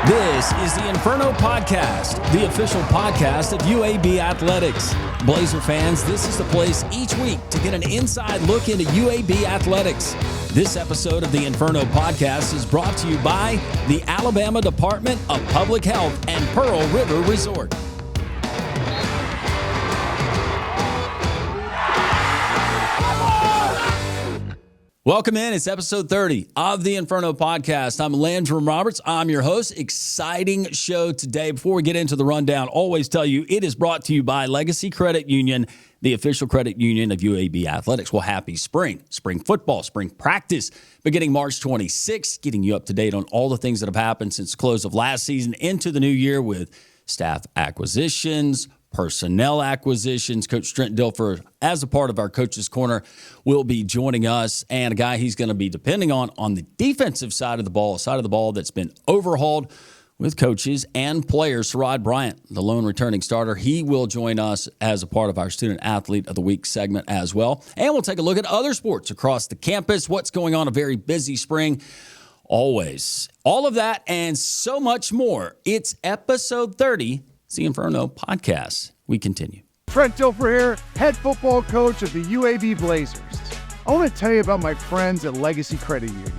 This is the Inferno Podcast, the official podcast of UAB Athletics. Blazer fans, this is the place each week to get an inside look into UAB Athletics. This episode of the Inferno Podcast is brought to you by the Alabama Department of Public Health and Pearl River Resort. Welcome in. It's episode 30 of the Inferno Podcast. I'm Landrum Roberts. I'm your host. Exciting show today. Before we get into the rundown, always tell you it is brought to you by Legacy Credit Union, the official credit union of UAB Athletics. Well, happy spring football, spring practice, beginning March 26th, getting you up to date on all the things that have happened since the close of last season into the new year with staff acquisitions, personnel acquisitions. Coach Trent Dilfer, as a part of our Coach's Corner, will be joining us, and a guy he's going to be depending on the defensive side of the ball, that's been overhauled with coaches and players. Sirad, Bryant, the lone returning starter, he will join us as a part of our Student Athlete of the Week segment as well. And we'll take a look at other sports across the campus, what's going on, a very busy spring. Always. All of that and so much more. It's episode 30. It's the Inferno Podcast. We continue. Trent Dilfer here, head football coach of the UAB Blazers. I want to tell you about my friends at Legacy Credit Union.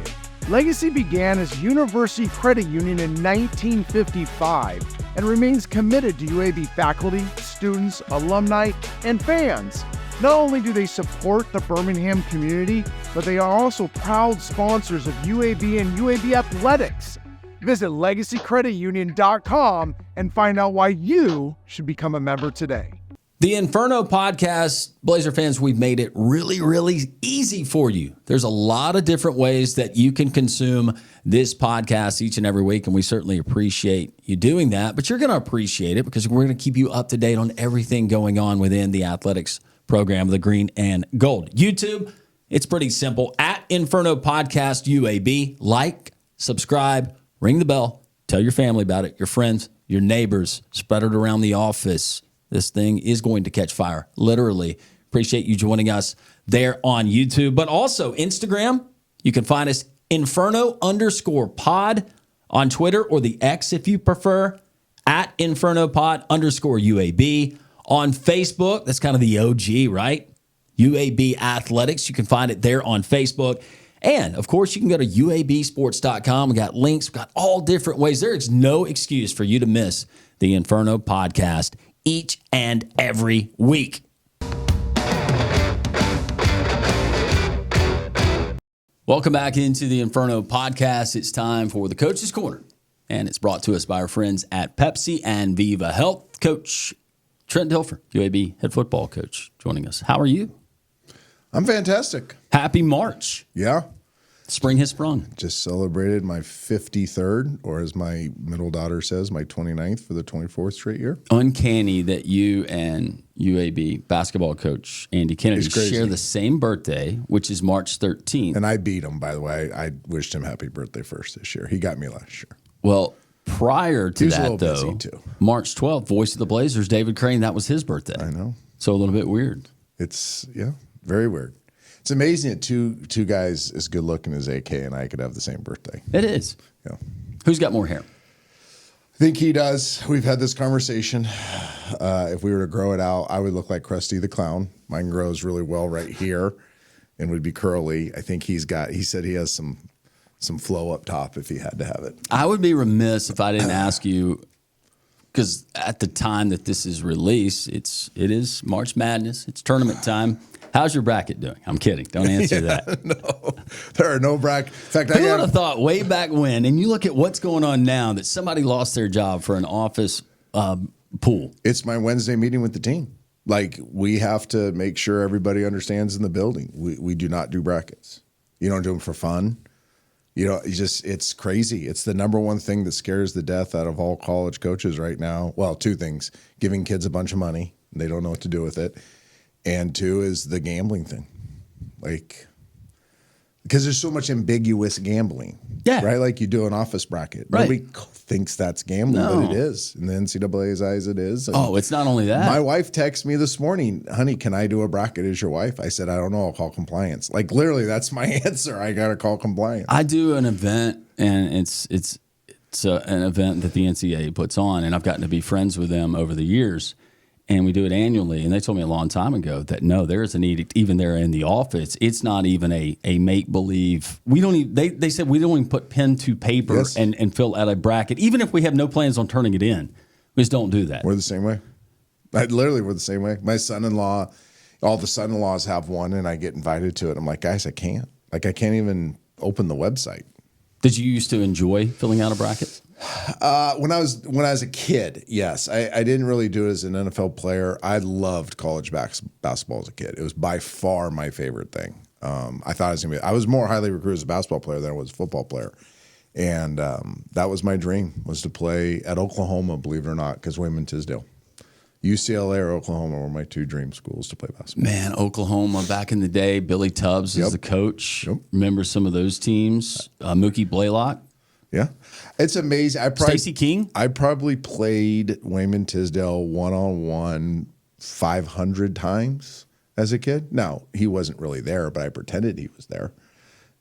Legacy began as University Credit Union in 1955 and remains committed to UAB faculty, students, alumni, and fans. Not only do they support the Birmingham community, but they are also proud sponsors of UAB and UAB Athletics. Visit LegacyCreditUnion.com and find out why you should become a member today. The Inferno Podcast, Blazer fans, we've made it really, really easy for you. There's a lot of different ways that you can consume this podcast each and every week, and we certainly appreciate you doing that. But you're going to appreciate it because we're going to keep you up to date on everything going on within the athletics program, the green and gold. YouTube, it's pretty simple. At Inferno Podcast UAB, like, subscribe, ring the bell, tell your family about it, your friends, your neighbors, spread it around the office. This thing is going to catch fire, literally. Appreciate you joining us there on YouTube, but also Instagram. You can find us Inferno_pod on Twitter, or the X if you prefer, at InfernoPod_UAB. On Facebook, that's kind of the OG, right? UAB Athletics. You can find it there on Facebook. And, of course, you can go to UABsports.com. We got links. We got all different ways. There is no excuse for you to miss the Inferno Podcast each and every week. Welcome back into the Inferno Podcast. It's time for the Coach's Corner, and it's brought to us by our friends at Pepsi and Viva Health. Coach Trent Dilfer, UAB head football coach, joining us. How are you? I'm fantastic. Happy March. Yeah. Spring has sprung. Just celebrated my 53rd, or as my middle daughter says, my 29th for the 24th straight year. Uncanny that you and UAB basketball coach Andy Kennedy share the same birthday, which is March 13th. And I beat him, by the way. I wished him happy birthday first this year. He got me last year. Well, prior to that, though, busy too. March 12th, voice of the Blazers, David Crane, that was his birthday. I know. So a little bit weird. It's, very weird. It's amazing that two guys as good looking as AK and I could have the same birthday. It is. Yeah. Who's got more hair? I think he does. We've had this conversation. If we were to grow it out, I would look like Krusty the Clown. Mine grows really well right here and would be curly. I think he said he has some flow up top if he had to have it. I would be remiss if I didn't ask you, because at the time that this is released, it is March Madness. It's tournament time. How's your bracket doing? I'm kidding. Don't answer that. No, there are no bracket. In fact, Who would have thought way back when, and you look at what's going on now, that somebody lost their job for an office pool? It's my Wednesday meeting with the team. Like, we have to make sure everybody understands in the building. We do not do brackets. You don't do them for fun. It's crazy. It's the number one thing that scares the death out of all college coaches right now. Well, two things: giving kids a bunch of money, and they don't know what to do with it. And two is the gambling thing. Like, because there's so much ambiguous gambling. Yeah. Right? Like, you do an office bracket. Right. Nobody thinks that's gambling, No. but it is. In the NCAA's eyes, it is. And Oh, it's not only that. my wife texted me this morning, honey, can I do a bracket as your wife? I said, I don't know. I'll call compliance. Like, literally, that's my answer. I got to call compliance. I do an event, and it's It's an event that the NCAA puts on, and I've gotten to be friends with them over the years. And we do it annually. And they told me a long time ago that no, there is an edict, even there in the office. It's not even a make believe. We don't even, they said we don't even put pen to paper and fill out a bracket, even if we have no plans on turning it in. We just don't do that. We're the same way. We're the same way. My son-in-law, all the son-in-laws have one, and I get invited to it. I'm like, guys, I can't. Like, I can't even open the website. Did you used to enjoy filling out a bracket? When I was a kid, yes. I didn't really do it as an NFL player. I loved college basketball as a kid. It was by far my favorite thing. I thought I was more highly recruited as a basketball player than I was a football player. And that was my dream, was to play at Oklahoma, believe it or not, because Wayman Tisdale. UCLA or Oklahoma were my two dream schools to play basketball. Man, Oklahoma back in the day, Billy Tubbs was the coach. Yep. Remember some of those teams? Mookie Blaylock. Yeah. It's amazing. Stacey King? I probably played Wayman Tisdale one-on-one 500 times as a kid. Now, he wasn't really there, but I pretended he was there.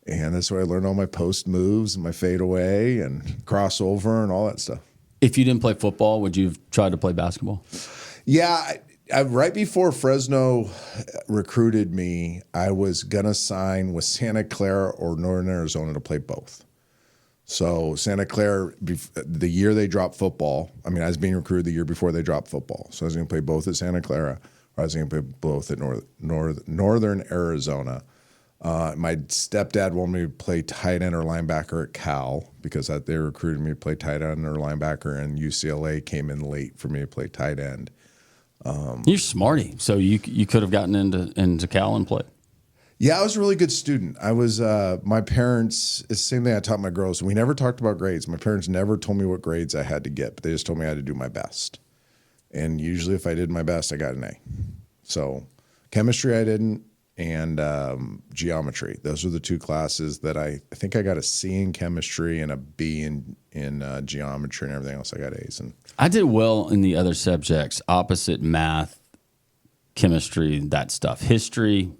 And that's where I learned all my post moves and my fadeaway and crossover and all that stuff. If you didn't play football, would you have tried to play basketball? Yeah. Right before Fresno recruited me, I was going to sign with Santa Clara or Northern Arizona to play both. So Santa Clara, the year they dropped football, I mean, I was being recruited the year before they dropped football. So I was going to play both at Santa Clara, or I was going to play both at Northern Arizona. My stepdad wanted me to play tight end or linebacker at Cal because they recruited me to play tight end or linebacker, and UCLA came in late for me to play tight end. You're smarty, so you could have gotten into Cal and played. Yeah, I was a really good student. I was, my parents, it's the same thing I taught my girls. We never talked about grades. My parents never told me what grades I had to get, but they just told me I had to do my best. And usually if I did my best, I got an A. So chemistry I didn't, and geometry. Those were the two classes that I think I got a C in chemistry and a B in geometry, and everything else I got A's in. I did well in the other subjects, opposite math, chemistry, that stuff. History,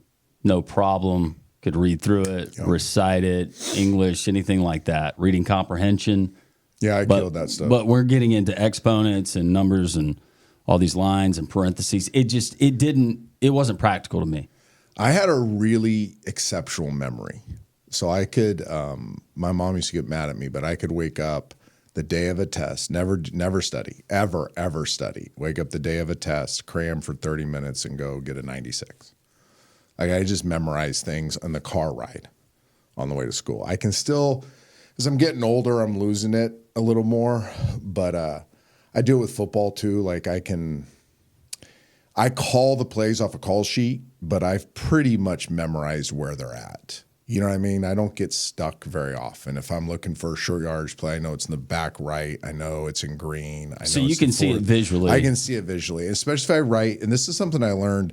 no problem. Could read through it, recite it, English, anything like that. Reading comprehension. Yeah, I killed that stuff. But we're getting into exponents and numbers and all these lines and parentheses. It wasn't practical to me. I had a really exceptional memory. So I could, my mom used to get mad at me, but I could wake up the day of a test, never study, ever study. Wake up the day of a test, cram for 30 minutes and go get a 96. Like, I just memorize things on the car ride on the way to school. I can still, as I'm getting older, I'm losing it a little more, but I do it with football too. Like, I call the plays off a call sheet, but I've pretty much memorized where they're at. You know what I mean? I don't get stuck very often. If I'm looking for a short yardage play, I know it's in the back right. I know it's in green. So you can see it visually. I can see it visually, especially if I write. And this is something I learned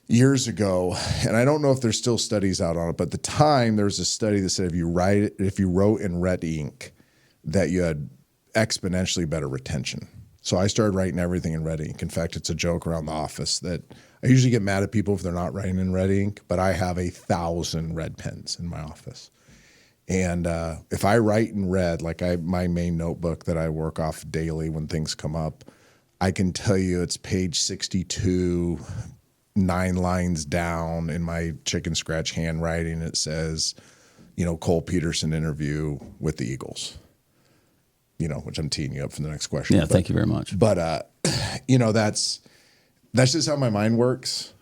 years ago, and I don't know if there's still studies out on it, but at the time there was a study that said if you wrote in red ink, that you had exponentially better retention. So I started writing everything in red ink. In fact, it's a joke around the office that I usually get mad at people if they're not writing in red ink, but I have 1,000 red pens in my office. And if I write in red, like my main notebook that I work off daily when things come up, I can tell you it's page 62, 9 lines down in my chicken scratch handwriting. It says, Cole Peterson interview with the Eagles. Which I'm teeing you up for the next question. Yeah, thank you very much. But that's just how my mind works.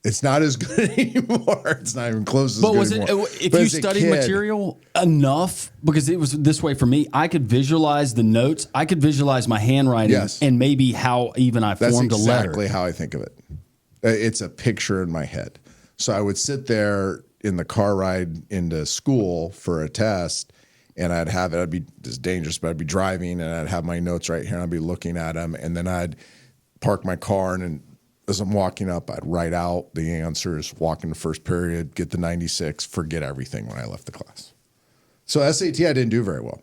It's not as good anymore. It's not even close as good anymore. But was it, if you studied material enough, because it was this way for me, I could visualize the notes. I could visualize my handwriting and maybe how even I formed a letter. That's exactly how I think of it. It's a picture in my head. So I would sit there in the car ride into school for a test, and I'd be this dangerous, but I'd be driving and I'd have my notes right here and I'd be looking at them, and then I'd park my car, and as I'm walking up, I'd write out the answers, walk in the first period, get the 96, forget everything when I left the class. So SAT, I didn't do very well.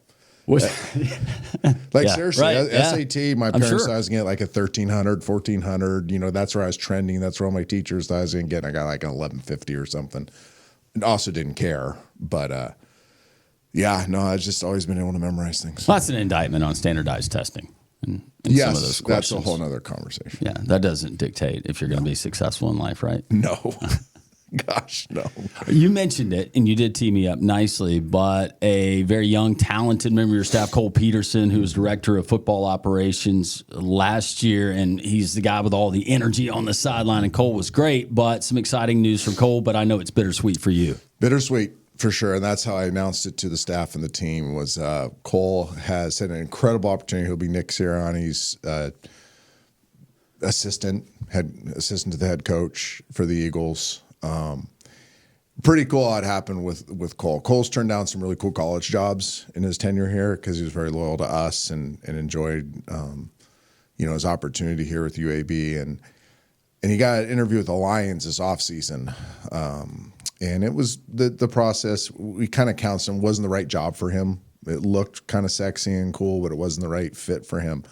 Seriously, right, SAT, my parents thought I was going to get like a 1,300, 1,400. That's where I was trending. That's where all my teachers thought I was going to get. I got like an 1,150 or something. And also didn't care, but Yeah, no, I've just always been able to memorize things. Well, that's an indictment on standardized testing. And Yes, some of those that's a questions. whole nother conversation. Yeah, that doesn't dictate if you're going to be successful in life, right? No. Gosh, no. You mentioned it, and you did tee me up nicely, but a very young, talented member of your staff, Cole Peterson, who was director of football operations last year, and he's the guy with all the energy on the sideline, and Cole was great, but some exciting news from Cole, but I know it's bittersweet for you. Bittersweet, for sure. And that's how I announced it to the staff and the team was Cole has had an incredible opportunity. He'll be Nick Sirianni's assistant to the head coach for the Eagles. Pretty cool how it happened with Cole. Cole's turned down some really cool college jobs in his tenure here because he was very loyal to us and enjoyed, his opportunity here with UAB. And he got an interview with the Lions this offseason. And it was the process. We kind of counseled him. Wasn't the right job for him. It looked kind of sexy and cool, but it wasn't the right fit for him.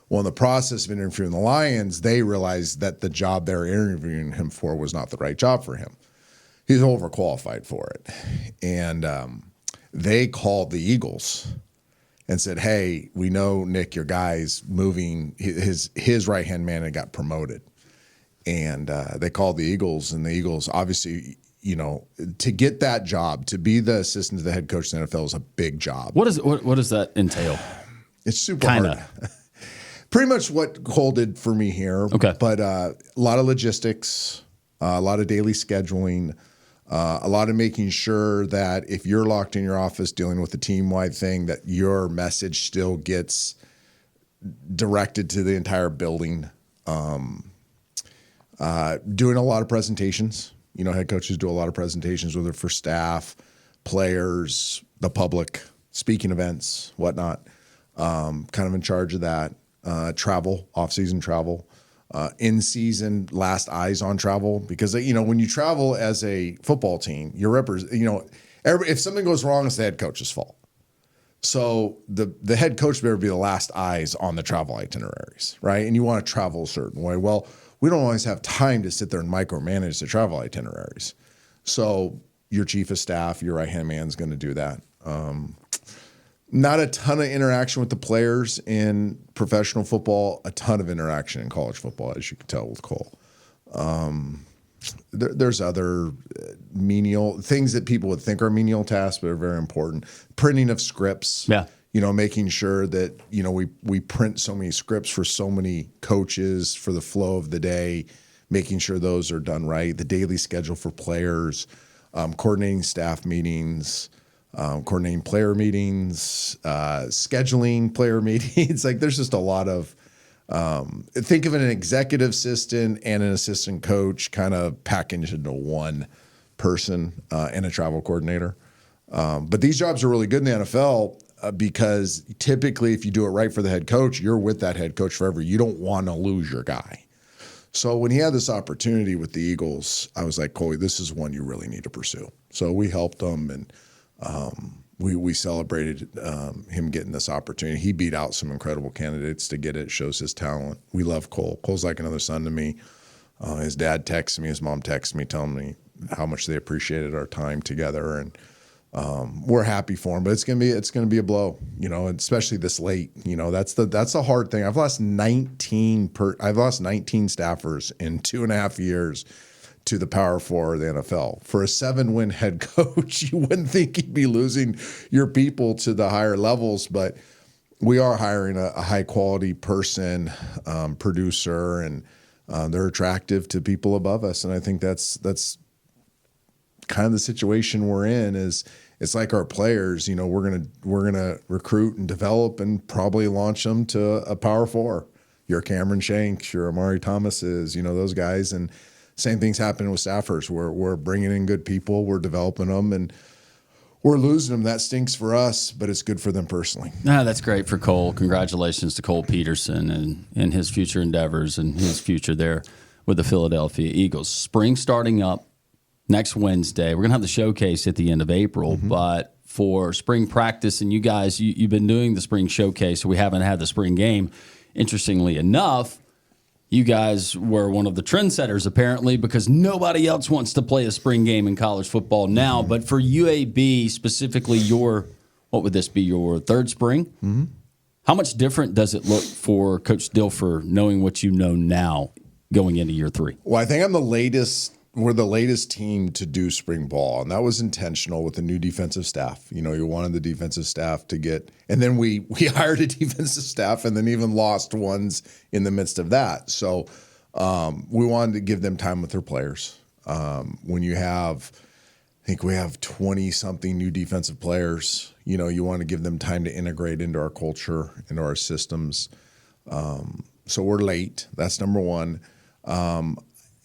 Well, in the process of interviewing the Lions, they realized that the job they were interviewing him for was not the right job for him. He's overqualified for it. And they called the Eagles and said, hey, we know, Nick, your guy's moving. His right-hand man had got promoted. And they called the Eagles, and the Eagles obviously, to get that job, to be the assistant to the head coach of the NFL is a big job. What does that entail? It's super hard. Pretty much what Cole did for me here. Okay. But a lot of logistics, a lot of daily scheduling, a lot of making sure that if you're locked in your office dealing with a team-wide thing, that your message still gets directed to the entire building. Doing a lot of presentations. Head coaches do a lot of presentations, whether for staff, players, the public, speaking events, whatnot. Kind of in charge of that. Travel, off-season travel, in-season last eyes on travel. Because, when you travel as a football team, if something goes wrong, it's the head coach's fault. So the head coach better be the last eyes on the travel itineraries, right? And you want to travel a certain way. Well, we don't always have time to sit there and micromanage the travel itineraries. So your chief of staff, your right-hand man is going to do that. Not a ton of interaction with the players in professional football, a ton of interaction in college football, as you can tell with Cole. There's other menial things that people would think are menial tasks, but are very important. Printing of scripts. Yeah. Making sure that, we print so many scripts for so many coaches for the flow of the day, making sure those are done right. The daily schedule for players, coordinating staff meetings, coordinating player meetings, scheduling player meetings. Like there's just a lot of, think of an executive assistant and an assistant coach kind of packaged into one person and a travel coordinator. But these jobs are really good in the NFL because typically if you do it right for the head coach, you're with that head coach forever. You don't want to lose your guy. So when he had this opportunity with the Eagles, I was like, Coley, this is one you really need to pursue. So we helped him and we celebrated him getting this opportunity. He beat out some incredible candidates to get it. Shows his talent. We love Cole. Cole's like another son to me. His dad texted me, his mom texted me, telling me how much they appreciated our time together, and we're happy for him. But it's gonna be a blow, especially this late. That's the hard thing. I've lost 19 staffers in 2.5 years to the Power Four of the NFL. For a 7-win head coach, you wouldn't think you'd be losing your people to the higher levels, but we are hiring a high-quality person, producer, and they're attractive to people above us. And I think that's kind of the situation we're in. Is it's like our players, we're gonna recruit and develop and probably launch them to a Power Four. Your Cameron Shanks, your Amari Thomases, those guys. And same thing's happening with staffers. We're bringing in good people, we're developing them, and we're losing them. That stinks for us, but it's good for them personally. That's great for Cole. Congratulations to Cole Peterson and his future endeavors and his future there with the Philadelphia Eagles. Spring starting up next Wednesday. We're going to have the showcase at the end of April, but for spring practice, and you guys, you've been doing the spring showcase, so we haven't had the spring game. Interestingly enough, you guys were one of the trendsetters, apparently, because nobody else wants to play a spring game in college football now. But for UAB, specifically your what would this be, your third spring? Mm-hmm. How much different does it look for Coach Dilfer knowing what you know now going into year 3? Well, I think we're the latest team to do spring ball, and that was intentional with the new defensive staff. You wanted the defensive staff to get, and then we hired a defensive staff and then even lost ones in the midst of that. So we wanted to give them time with their players. When you have, I think we have 20-something new defensive players, you want to give them time to integrate into our culture, into our systems. So we're late. That's number one. I'm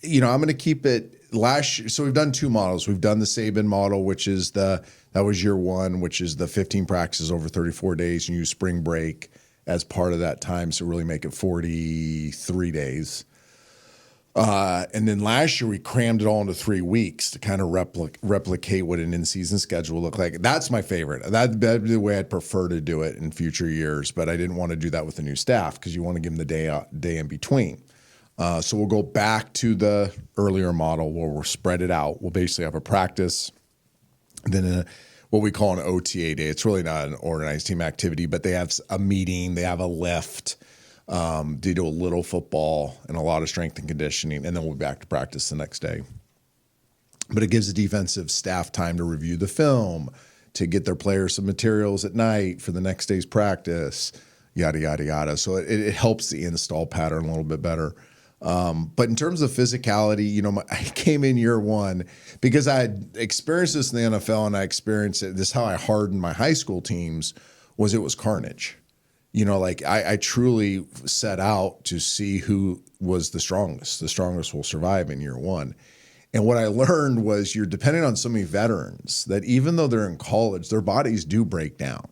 going to keep it last year. So we've done 2 models. We've done the Saban model, which is that was year 1, which is the 15 practices over 34 days and use spring break as part of that time. So really make it 43 days. And then last year we crammed it all into 3 weeks to kind of replicate what an in-season schedule looked like. That's my favorite. That'd be the way I'd prefer to do it in future years, but I didn't want to do that with the new staff because you want to give them the day in between. So we'll go back to the earlier model where we'll spread it out. We'll basically have a practice, then what we call an OTA day. It's really not an organized team activity, but they have a meeting, they have a lift. They do a little football and a lot of strength and conditioning, and then we'll be back to practice the next day. But it gives the defensive staff time to review the film, to get their players some materials at night for the next day's practice, yada, yada, yada. So it helps the install pattern a little bit better. But in terms of physicality, I came in year 1 because I had experienced this in the NFL, and I experienced it. This is how I hardened my high school teams. It was carnage. I truly set out to see who was the strongest. The strongest will survive in year 1. And what I learned was you're dependent on so many veterans that even though they're in college, their bodies do break down.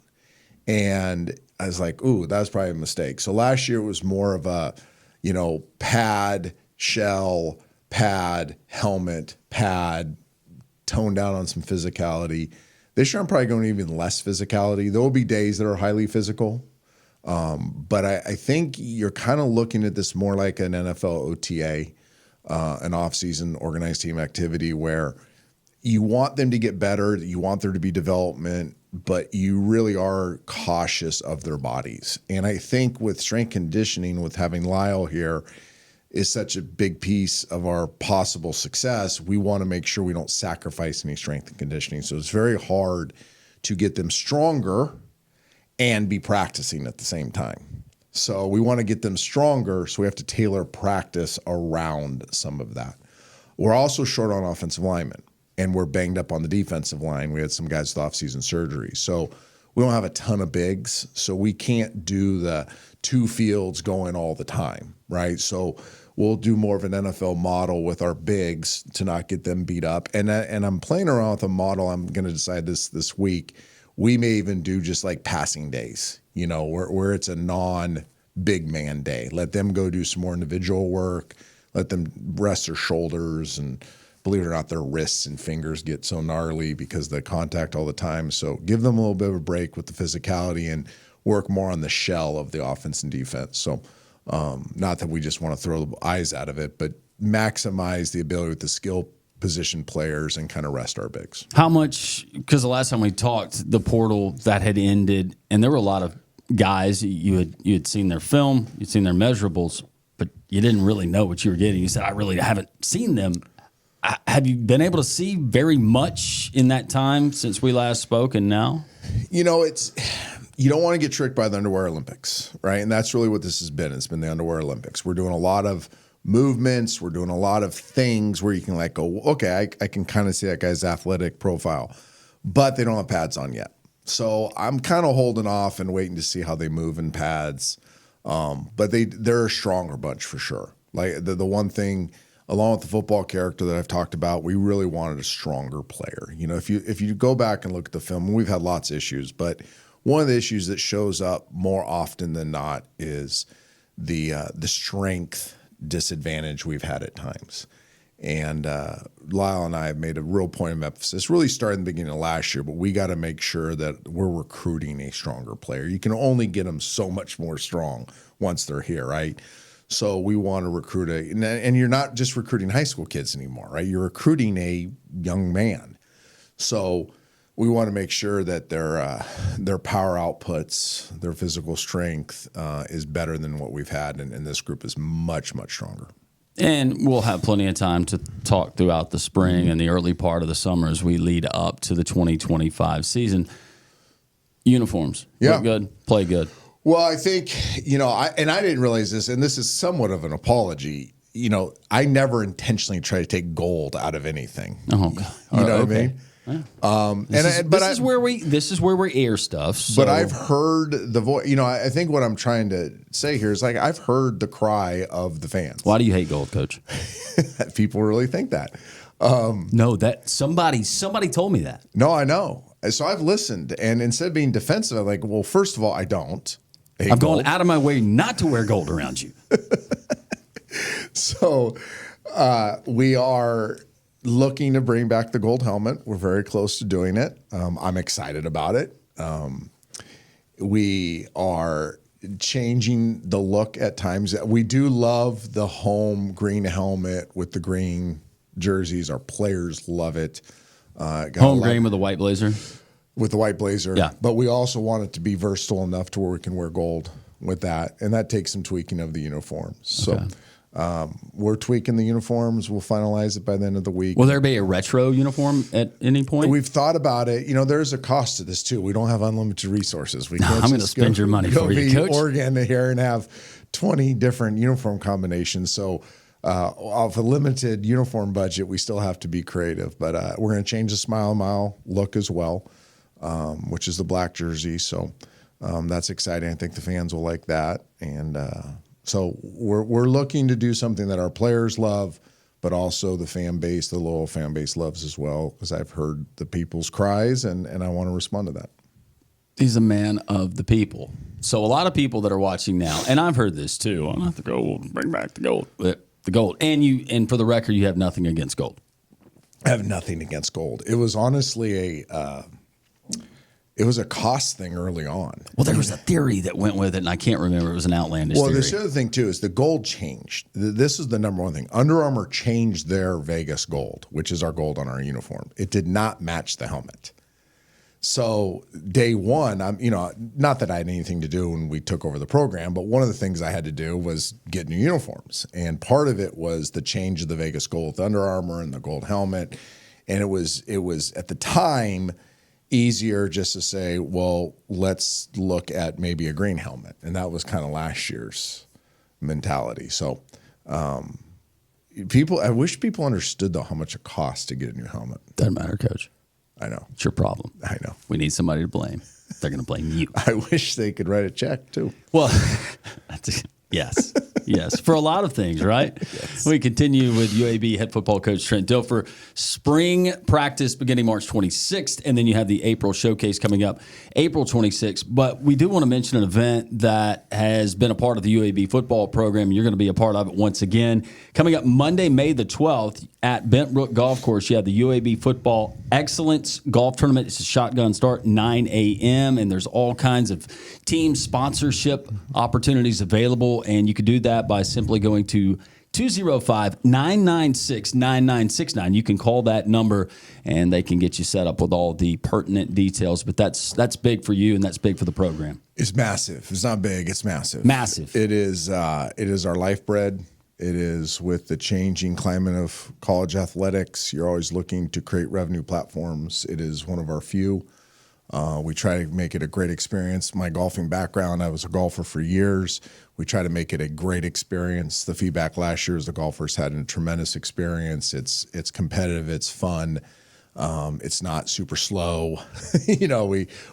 And I was like, ooh, that was probably a mistake. So last year it was more of a, pad, shell, pad, helmet, pad, tone down on some physicality. This year I'm probably going even less physicality. There will be days that are highly physical. But I think you're kind of looking at this more like an NFL OTA, an off-season organized team activity where you want them to get better, you want there to be development, but you really are cautious of their bodies. And I think with strength conditioning, with having Lyle here, is such a big piece of our possible success. We want to make sure we don't sacrifice any strength and conditioning. So it's very hard to get them stronger and be practicing at the same time. So we want to get them stronger, so we have to tailor practice around some of that. We're also short on offensive linemen, and we're banged up on the defensive line. We had some guys with off-season surgery. So we don't have a ton of bigs, so we can't do the 2 fields going all the time, right? So we'll do more of an NFL model with our bigs to not get them beat up. And I'm playing around with a model. I'm going to decide this week. We may even do just like passing days, where it's a non-big man day. Let them go do some more individual work. Let them rest their shoulders, and believe it or not, their wrists and fingers get so gnarly because of the contact all the time. So give them a little bit of a break with the physicality and work more on the shell of the offense and defense. So not that we just want to throw the eyes out of it, but maximize the ability with the skill position players and kind of rest our bigs. How much, because the last time we talked, the portal that had ended, and there were a lot of guys, you had seen their film, you'd seen their measurables, but you didn't really know what you were getting. You said, I really haven't seen them. Have you been able to see very much in that time since we last spoke and now? You don't want to get tricked by the Underwear Olympics, right? And that's really what this has been. It's been the Underwear Olympics. We're doing a lot of movements. We're doing a lot of things where you can go, okay, I can kind of see that guy's athletic profile, but they don't have pads on yet. So I'm kind of holding off and waiting to see how they move in pads. But they're a stronger bunch for sure. Like the one thing, along with the football character that I've talked about, we really wanted a stronger player. If you go back and look at the film, we've had lots of issues, but one of the issues that shows up more often than not is the strength disadvantage we've had at times. And Lyle and I have made a real point of emphasis, really started in the beginning of last year, but we got to make sure that we're recruiting a stronger player. You can only get them so much more strong once they're here, right? So we want to recruit and you're not just recruiting high school kids anymore, right? You're recruiting a young man. So we want to make sure that their power outputs, their physical strength is better than what we've had, and this group is much, much stronger. And we'll have plenty of time to talk throughout the spring and the early part of the summer as we lead up to the 2025 season. Uniforms. Yeah. Look good, play good. Well, I think, I didn't realize this, and this is somewhat of an apology. I never intentionally try to take gold out of anything. Oh, God. You know what I mean? Yeah. This is where we air stuff. So. But I've heard the voice. I think what I'm trying to say here is I've heard the cry of the fans. Why do you hate gold, Coach? People really think that. No, that somebody told me that. No, I know. So I've listened, and instead of being defensive, I'm like, well, first of all, I don't. I'm going out of my way not to wear gold around you. So we are looking to bring back the gold helmet. We're very close to doing it. I'm excited about it. We are changing the look at times. We do love the home green helmet with the green jerseys. Our players love it. Home green with a white blazer? With the white blazer. Yeah. But we also want it to be versatile enough to where we can wear gold with that. And that takes some tweaking of the uniforms. So we're tweaking the uniforms. We'll finalize it by the end of the week. Will there be a retro uniform at any point? We've thought about it. There's a cost to this too. We don't have unlimited resources. I'm going to spend your money for you, Coach. Oregon here and have 20 different uniform combinations. So off a limited uniform budget, we still have to be creative. But we're going to change the Smile Mile look as well, which is the black jersey. So that's exciting. I think the fans will like that. And so we're looking to do something that our players love, but also the fan base, the loyal fan base loves as well, because I've heard the people's cries, and I want to respond to that. He's a man of the people. So a lot of people that are watching now, and I've heard this too, I want the gold, bring back the gold. The gold. And for the record, you have nothing against gold. I have nothing against gold. It was honestly it was a cost thing early on. Well, there was a theory that went with it, and I can't remember. It was an outlandish theory. Well, this other thing, too, is the gold changed. This is the number one thing. Under Armour changed their Vegas gold, which is our gold on our uniform. It did not match the helmet. So day one, not that I had anything to do when we took over the program, but one of the things I had to do was get new uniforms. And part of it was the change of the Vegas gold with Under Armour and the gold helmet. And it was at the time easier just to say, well, let's look at maybe a green helmet. And that was kind of last year's mentality. So I wish people understood, though, how much it costs to get a new helmet. Doesn't matter, Coach. I know. It's your problem. I know. We need somebody to blame. They're going to blame you. I wish they could write a check, too. Well, yes. Yes. For a lot of things, right? Yes. We continue with UAB head football coach Trent Dilfer. Spring practice beginning March 26th, and then you have the April showcase coming up April 26th. But we do want to mention an event that has been a part of the UAB football program. You're going to be a part of it once again. Coming up Monday, May the 12th at Bent Brook Golf Course, you have the UAB Football Excellence Golf Tournament. It's a shotgun start, 9 a.m., and there's all kinds of team sponsorship opportunities available, and you can do that by simply going to 205-996-9969. You can call that number, and they can get you set up with all the pertinent details. But that's big for you, and that's big for the program. It's massive. It's not big. It's massive. Massive. It is our lifeblood. It is with the changing climate of college athletics. You're always looking to create revenue platforms. It is one of our few. We try to make it a great experience. My golfing background, I was a golfer for years. We try to make it a great experience. The feedback last year is the golfers had a tremendous experience. It's competitive. It's fun. It's not super slow.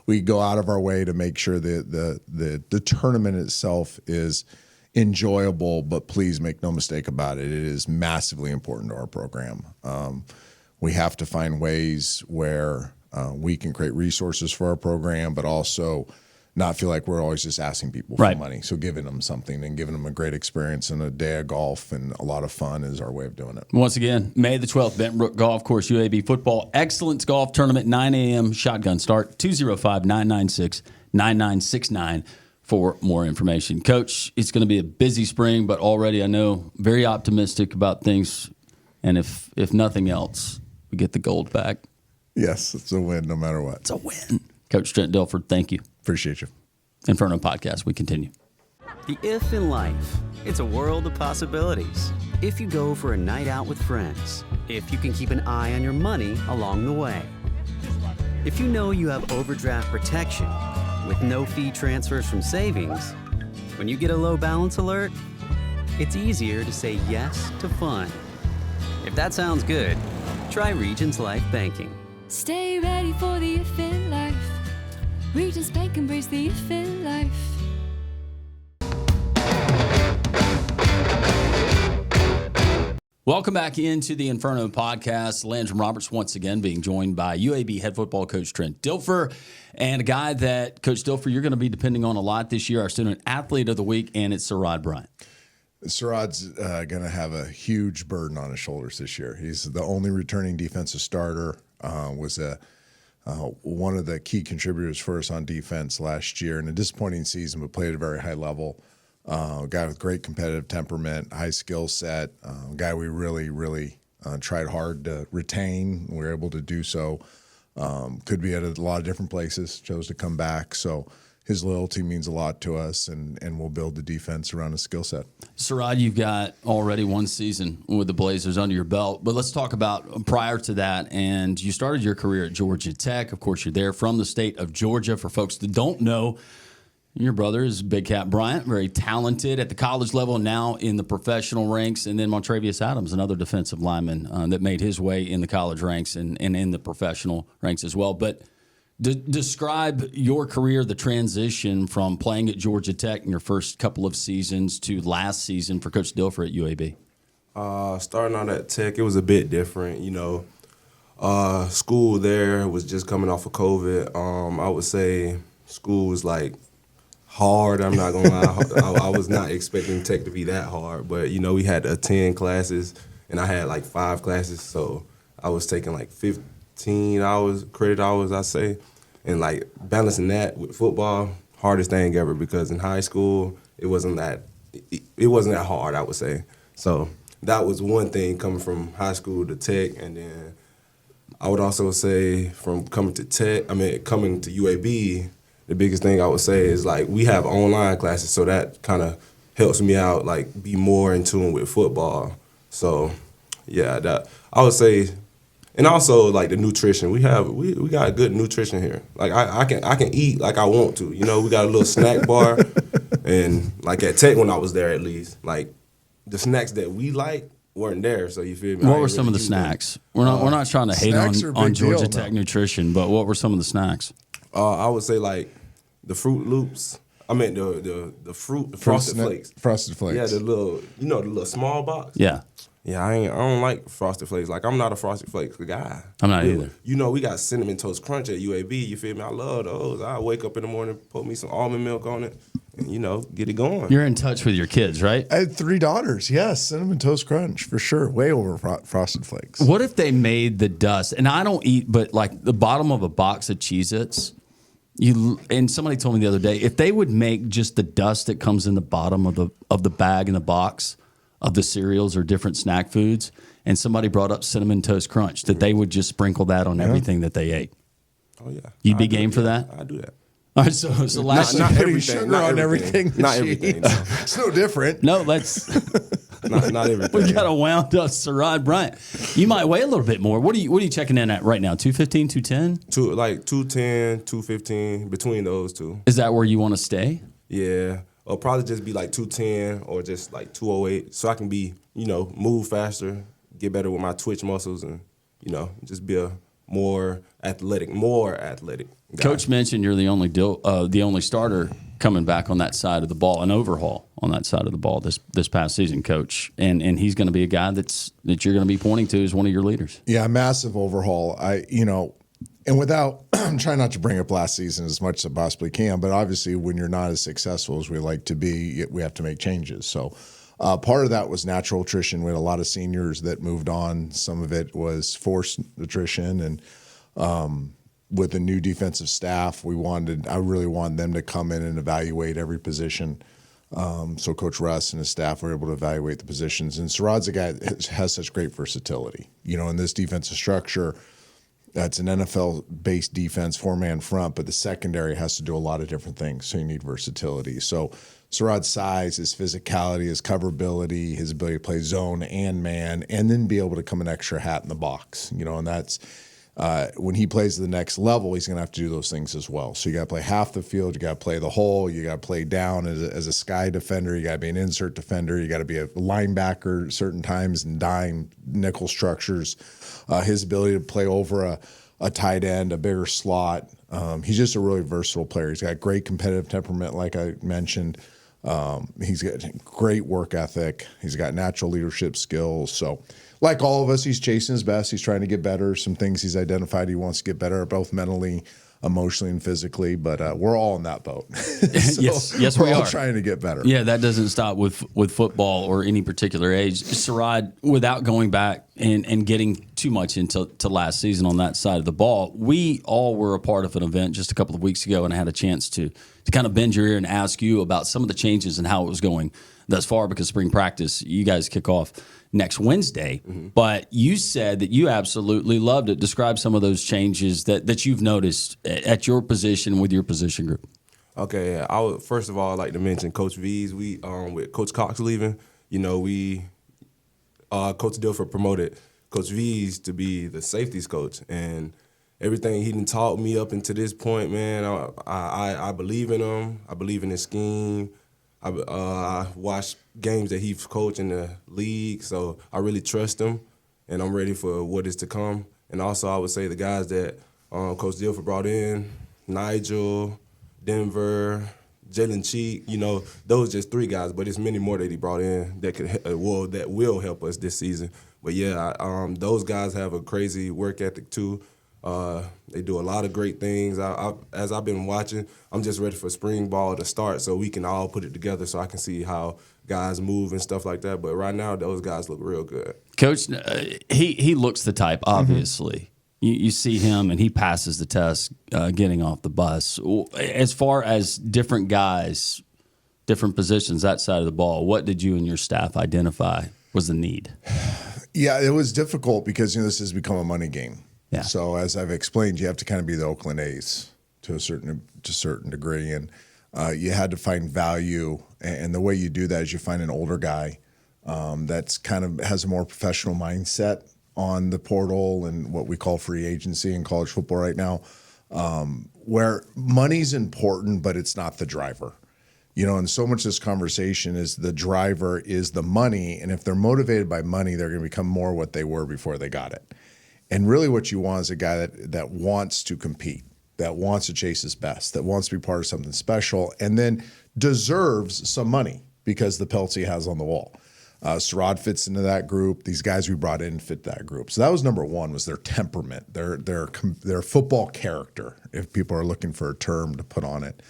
We go out of our way to make sure that the tournament itself is enjoyable, but please make no mistake about it. It is massively important to our program. We have to find ways where we can create resources for our program, but also not feel like we're always just asking people for money. So giving them something and giving them a great experience and a day of golf and a lot of fun is our way of doing it. Once again, May the 12th, Bent Brook Golf Course, UAB Football Excellence Golf Tournament, 9 a.m. shotgun start, 205-996-9969 for more information. Coach, it's going to be a busy spring, but already I know very optimistic about things. And if nothing else, we get the gold back. Yes, it's a win no matter what. It's a win. Coach Trent Dilfer, thank you. Appreciate you. Inferno Podcast, we continue. The if in life, it's a world of possibilities. If you go for a night out with friends, if you can keep an eye on your money along the way, if you know you have overdraft protection with no fee transfers from savings, when you get a low balance alert, it's easier to say yes to fun. If that sounds good, try Regions Life Banking. Stay ready for the if in life. Regions Bank embrace the if in life. Welcome back into the Inferno Podcast. Landrum Roberts once again being joined by UAB head football coach Trent Dilfer, and a guy that, Coach Dilfer, you're going to be depending on a lot this year, our student athlete of the week, and it's Sirad Bryant. Sirad's going to have a huge burden on his shoulders this year. He's the only returning defensive starter, was one of the key contributors for us on defense last year in a disappointing season, but played at a very high level. A guy with great competitive temperament, high skill set, a guy we really tried hard to retain. We were able to do so. Could be at a lot of different places, chose to come back. So his loyalty means a lot to us, and we'll build the defense around his skill set. Sirad, you've got already one season with the Blazers under your belt, but let's talk about prior to that. And you started your career at Georgia Tech. Of course, you're there from the state of Georgia. For folks that don't know, your brother is Big Cat Bryant, very talented at the college level, now in the professional ranks. And then Montravius Adams, another defensive lineman that made his way in the college ranks and in the professional ranks as well. But describe your career, the transition from playing at Georgia Tech in your first couple of seasons to last season for Coach Dilfer at UAB. Starting out at Tech, it was a bit different. School there was just coming off of COVID. I would say school was like hard. I'm not gonna lie. I was not expecting Tech to be that hard, but we had to attend classes, and I had like 5 classes, so I was taking like 15 credit hours, I say, and like balancing that with football, hardest thing ever, because in high school it wasn't that hard, I would say. So that was one thing coming from high school to Tech, and then I would also say from coming to UAB. The biggest thing I would say is, like, we have online classes, so that kind of helps me out, like, be more in tune with football. So, yeah, that I would say, and also like the nutrition. We got good nutrition here. Like I can eat like I want to. We got a little snack bar, and like at Tech when I was there, at least, like the snacks that we like weren't there. So you feel me? What were some of the snacks? We're not trying to hate on Georgia Tech nutrition, but what were some of the snacks? I would say like the Fruit Loops. I meant the Frosted Flakes. Frosted Flakes. Yeah, the little small box. Yeah. Yeah, I don't like Frosted Flakes. Like, I'm not a Frosted Flakes guy. I'm not either. We got Cinnamon Toast Crunch at UAB. You feel me? I love those. I wake up in the morning, put me some almond milk on it, and, get it going. You're in touch with your kids, right? I had 3 daughters. Yes, Cinnamon Toast Crunch, for sure. Way over Frosted Flakes. What if they made the dust? And I don't eat, but like the bottom of a box of Cheez-Its, and somebody told me the other day, if they would make just the dust that comes in the bottom of the bag in the box of the cereals or different snack foods, and somebody brought up Cinnamon Toast Crunch, that they would just sprinkle that on everything that they ate. Oh, yeah. You'd be game for that? I do that. All right, so last not everything. Sugar on everything. Not everything. No. It's no different. No, let's. not everything. We got a wound up Sirad Bryant. You might weigh a little bit more. What are you checking in at right now? 215, 210? Like 210, 215, between those two. Is that where you want to stay? Yeah. Or probably just be like 210 or just like 208, so I can be, move faster, get better with my twitch muscles, and, just be a more athletic guy. Coach mentioned you're the only starter coming back on that side of the ball, an overhaul on that side of the ball this past season, Coach. And he's going to be a guy that you're going to be pointing to as one of your leaders. Yeah, massive overhaul. And without, I'm trying not to bring up last season as much as I possibly can, but obviously when you're not as successful as we like to be, we have to make changes. So part of that was natural attrition. We had a lot of seniors that moved on. Some of it was forced attrition. And with the new defensive staff, I really wanted them to come in and evaluate every position. So Coach Russ and his staff were able to evaluate the positions. And Sirad's a guy that has such great versatility. In this defensive structure, That's an NFL-based defense, four-man front, but the secondary has to do a lot of different things, so you need versatility. So Sirad's size, his physicality, his coverability, his ability to play zone and man, and then be able to come an extra hat in the box, and that's when he plays the next level, he's going to have to do those things as well. So you got to play half the field, you got to play the whole, you got to play down as a sky defender, you got to be an insert defender, you got to be a linebacker certain times and dime nickel structures. His ability to play over a tight end, a bigger slot. He's just a really versatile player. He's got great competitive temperament, like I mentioned. He's got great work ethic. He's got natural leadership skills. So, like all of us, he's chasing his best. He's trying to get better. Some things he's identified he wants to get better, both mentally, emotionally, and physically. But we're all in that boat. So yes, we're we all are trying to get better. Yeah, that doesn't stop with football or any particular age. Sirad, without going back and getting too much into last season on that side of the ball, we all were a part of an event just a couple of weeks ago, and I had a chance to kind of bend your ear and ask you about some of the changes and how it was going thus far, because spring practice, you guys kick off next Wednesday. Mm-hmm. But you said that you absolutely loved it. Describe some of those changes that you've noticed at your position with your position group. Okay, yeah. I would first of all like to mention Coach V's. We with Coach Cox leaving, we Coach Dilfer promoted Coach V's to be the safeties coach, and everything he done taught me up until this point, man, I believe in him. I believe in his scheme. I watched games that he's coached in the league, so I really trust him, and I'm ready for what is to come. And also, I would say the guys that Coach Dilfer brought in, Nigel, Denver, Jalen Cheek, those just three guys, but there's many more that he brought in that will help us this season. But yeah, those guys have a crazy work ethic too. They do a lot of great things. As I've been watching, I'm just ready for spring ball to start so we can all put it together so I can see how guys move and stuff like that. But right now, those guys look real good. Coach, he looks the type, obviously. Mm-hmm. You see him, and he passes the test getting off the bus. As far as different guys, different positions, that side of the ball, what did you and your staff identify was the need? Yeah, it was difficult because this has become a money game. Yeah. So as I've explained, you have to kind of be the Oakland A's to a certain degree, and you had to find value. And the way you do that is you find an older guy that's kind of has a more professional mindset on the portal and what we call free agency in college football right now, where money's important, but it's not the driver. And so much of this conversation is the driver is the money, and if they're motivated by money, they're going to become more what they were before they got it. And really what you want is a guy that wants to compete, that wants to chase his best, that wants to be part of something special, and then deserves some money because the pelts he has on the wall. Sirad fits into that group. These guys we brought in fit that group. So that was number one, was their temperament, their football character, if people are looking for a term to put on it.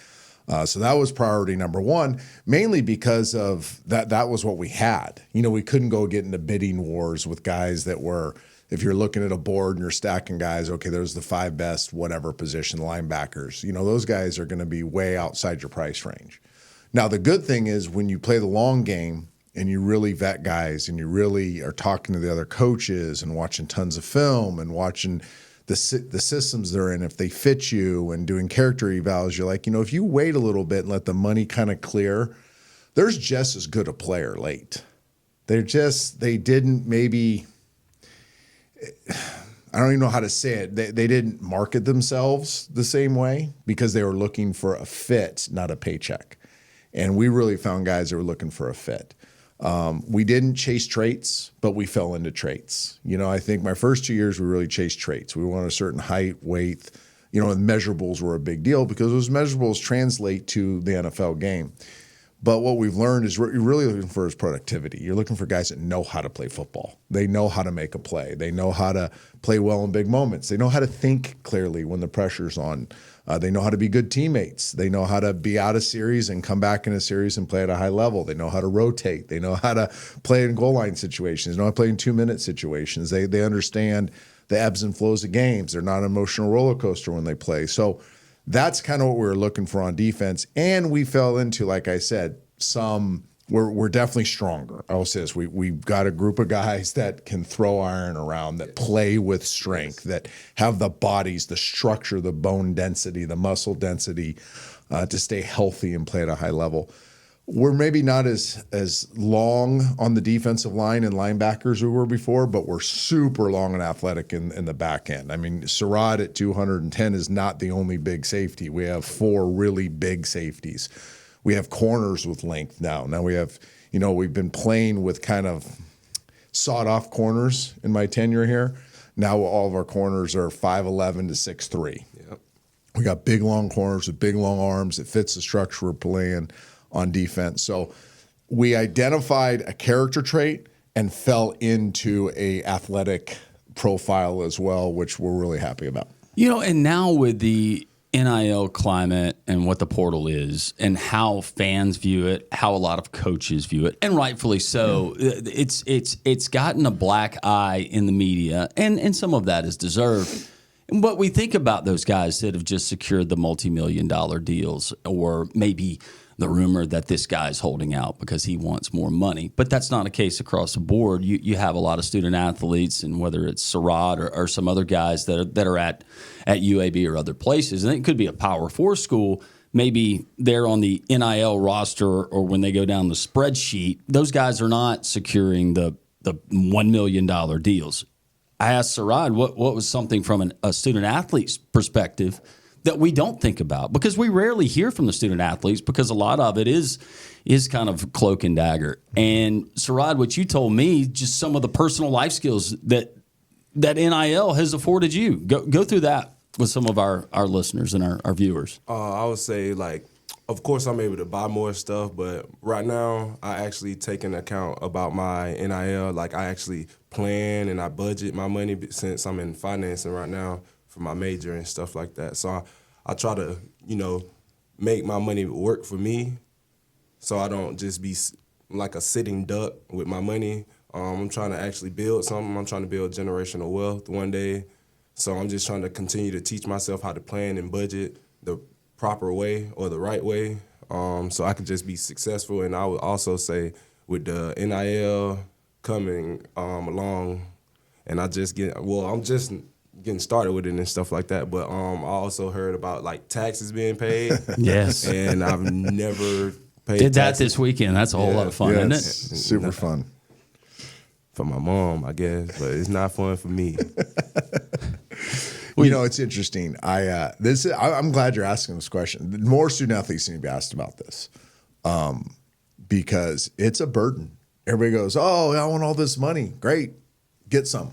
So that was priority number one, mainly because of that was what we had. We couldn't go get into bidding wars with guys that were, if you're looking at a board and you're stacking guys, okay, there's the 5 best whatever position, linebackers. Those guys are going to be way outside your price range. Now, the good thing is when you play the long game and you really vet guys and you really are talking to the other coaches and watching tons of film and watching the systems they're in, if they fit you, and doing character evals, you're like, if you wait a little bit and let the money kind of clear, there's just as good a player late. They didn't maybe – I don't even know how to say it. They didn't market themselves the same way because they were looking for a fit, not a paycheck. And we really found guys that were looking for a fit. We didn't chase traits, but we fell into traits. I think my first 2 years, we really chased traits. We wanted a certain height, weight, and measurables were a big deal because those measurables translate to the NFL game. But what we've learned is what you're really looking for is productivity. You're looking for guys that know how to play football. They know how to make a play. They know how to play well in big moments. They know how to think clearly when the pressure's on. They know how to be good teammates. They know how to be out of series and come back in a series and play at a high level. They know how to rotate. They know how to play in goal line situations. They know how to play in 2-minute situations. They understand the ebbs and flows of games. They're not an emotional roller coaster when they play. So that's kind of what we were looking for on defense. And we fell into, like I said, some we're definitely stronger. I will say this: we've got a group of guys that can throw iron around, that play with strength, that have the bodies, the structure, the bone density, the muscle density to stay healthy and play at a high level. We're maybe not as long on the defensive line and linebackers as we were before, but we're super long and athletic in the back end. I mean, Sirad at 210 is not the only big safety. We have 4 really big safeties. We have corners with length now. Now we have, we've been playing with kind of sawed-off corners in my tenure here. Now all of our corners are 5'11" to 6'3". Yep. We got big, long corners with big, long arms. It fits the structure we're playing on defense. So we identified a character trait and fell into a athletic profile as well, which we're really happy about. And now with the NIL climate and what the portal is and how fans view it, how a lot of coaches view it, and rightfully so, it's gotten a black eye in the media, and some of that is deserved. But we think about those guys that have just secured the multi-million-dollar deals, or maybe the rumor that this guy's holding out because he wants more money. But that's not a case across the board. You have a lot of student athletes, and whether it's Sirad or some other guys that are at UAB or other places, and it could be a Power 4 school, maybe they're on the NIL roster or when they go down the spreadsheet, those guys are not securing the $1 million deals. I asked Sirad what was something from a student athlete's perspective that we don't think about, because we rarely hear from the student athletes, because a lot of it is kind of cloak and dagger. And Sirad, what you told me, just some of the personal life skills that NIL has afforded you. Go through that with some of our listeners and our viewers. I would say, of course, I'm able to buy more stuff, but right now I actually take into account about my NIL. I actually plan and I budget my money, since I'm in financing right now for my major and stuff like that. So I try to, make my money work for me, so I don't just be like a sitting duck with my money. I'm trying to actually build something. I'm trying to build generational wealth one day. So I'm just trying to continue to teach myself how to plan and budget the proper way or the right way, so I can just be successful. And I would also say, with the NIL coming along, and I'm just getting started with it and stuff like that. But I also heard about taxes being paid. Yes. And I've never paid Did that taxes. this weekend. That's a whole lot of fun, isn't it? Super fun. For my mom, I guess, but it's not fun for me. It's interesting. I'm glad you're asking this question. More student athletes need to be asked about this, because it's a burden. Everybody goes, "Oh, I want all this money." Great, get some.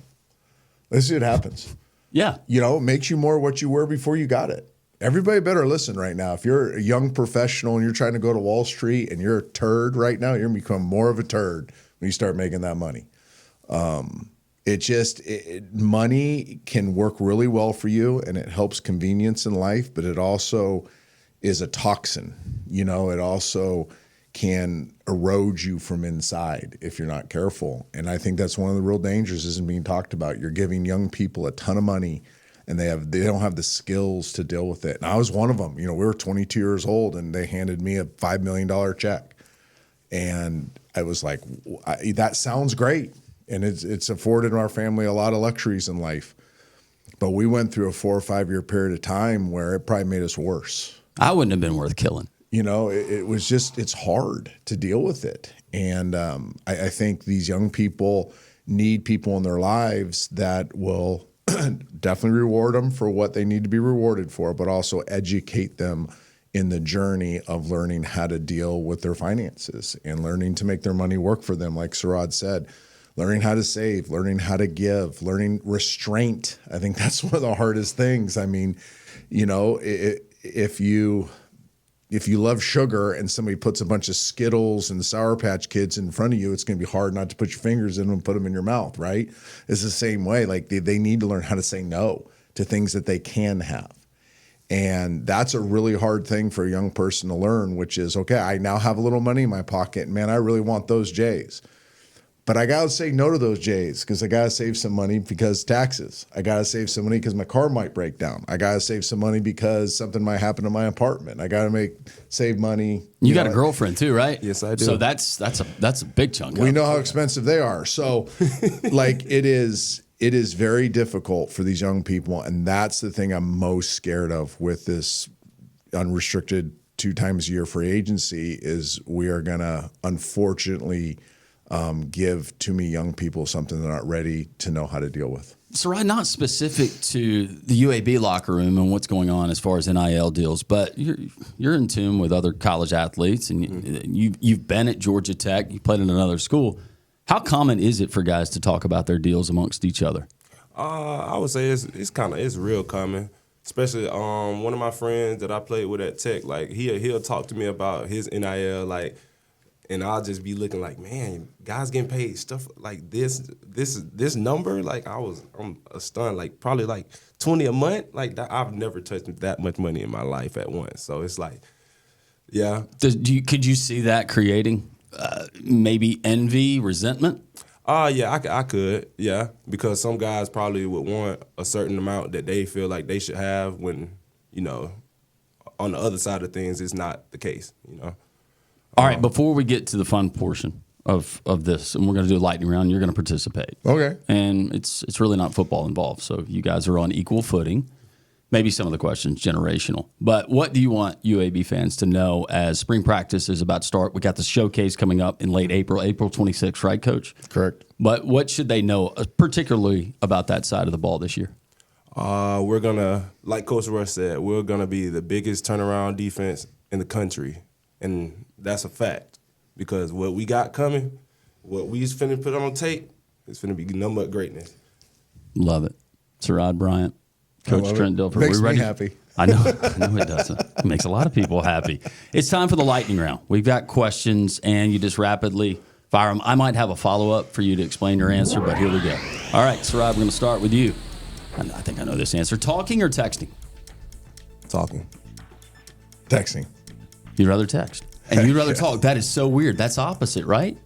Let's see what happens. Yeah. It makes you more what you were before you got it. Everybody better listen right now. If you're a young professional and you're trying to go to Wall Street and you're a turd right now, you're going to become more of a turd when you start making that money. Money can work really well for you, and it helps convenience in life, but it also is a toxin. It also can erode you from inside if you're not careful. And I think that's one of the real dangers isn't being talked about. You're giving young people a ton of money, and they don't have the skills to deal with it. And I was one of them. We were 22 years old, and they handed me a $5 million check. And I was like, that sounds great. And it's afforded our family a lot of luxuries in life. But we went through a 4 or 5 year period of time where it probably made us worse. I wouldn't have been worth killing. It was just, it's hard to deal with it. And I think these young people need people in their lives that will definitely reward them for what they need to be rewarded for, but also educate them in the journey of learning how to deal with their finances and learning to make their money work for them. Like Sirad said, learning how to save, learning how to give, learning restraint. I think that's one of the hardest things. I mean, if you love sugar and somebody puts a bunch of Skittles and Sour Patch Kids in front of you, it's going to be hard not to put your fingers in them and put them in your mouth, right? It's the same way. They need to learn how to say no to things that they can have. And that's a really hard thing for a young person to learn, which is, okay, I now have a little money in my pocket. Man, I really want those J's. But I got to say no to those J's because I got to save some money because taxes. I got to save some money because my car might break down. I got to save some money because something might happen to my apartment. I got to save money. You got a girlfriend too, right? Yes, I do. So that's a big chunk. We know how expensive they are. So like it is very difficult for these young people. And that's the thing I'm most scared of with this unrestricted 2 times a year free agency is we are going to unfortunately give too many young people something they're not ready to know how to deal with. Sirad, not specific to the UAB locker room and what's going on as far as NIL deals, but you're in tune with other college athletes, and you've been at Georgia Tech. You played in another school. How common is it for guys to talk about their deals amongst each other? I would say it's real common. Especially one of my friends that I played with at Tech, like he'll talk to me about his NIL, like. And I'll just be looking like, man, guys getting paid stuff like this number. Like I'm stunned. Like probably like 20 a month. Like that, I've never touched that much money in my life at once. So it's like, yeah. Could you see that creating maybe envy, resentment? Yeah, I could. Yeah, because some guys probably would want a certain amount that they feel like they should have when on the other side of things, it's not the case. All right, before we get to the fun portion of this, and we're going to do a lightning round, you're going to participate. Okay. And it's really not football involved, so you guys are on equal footing. Maybe some of the questions generational. But what do you want UAB fans to know as spring practice is about to start? We got the showcase coming up in late April 26th, right, Coach? Correct. But what should they know, particularly about that side of the ball this year? We're going to, like Coach Rush said, we're going to be the biggest turnaround defense in the country. And that's a fact because what we got coming, what we finna put on tape, is finna be nothing but greatness. Love it. Sirad, Bryant, Coach Trent, Dilfer. Makes me happy. I know it doesn't. It makes a lot of people happy. It's time for the lightning round. We've got questions, and you just rapidly fire them. I might have a follow-up for you to explain your answer, but here we go. All right, Sirad, we're going to start with you. I think I know this answer. Talking or texting? Talking. Texting. You'd rather text. And you'd rather talk. That is so weird. That's opposite, right?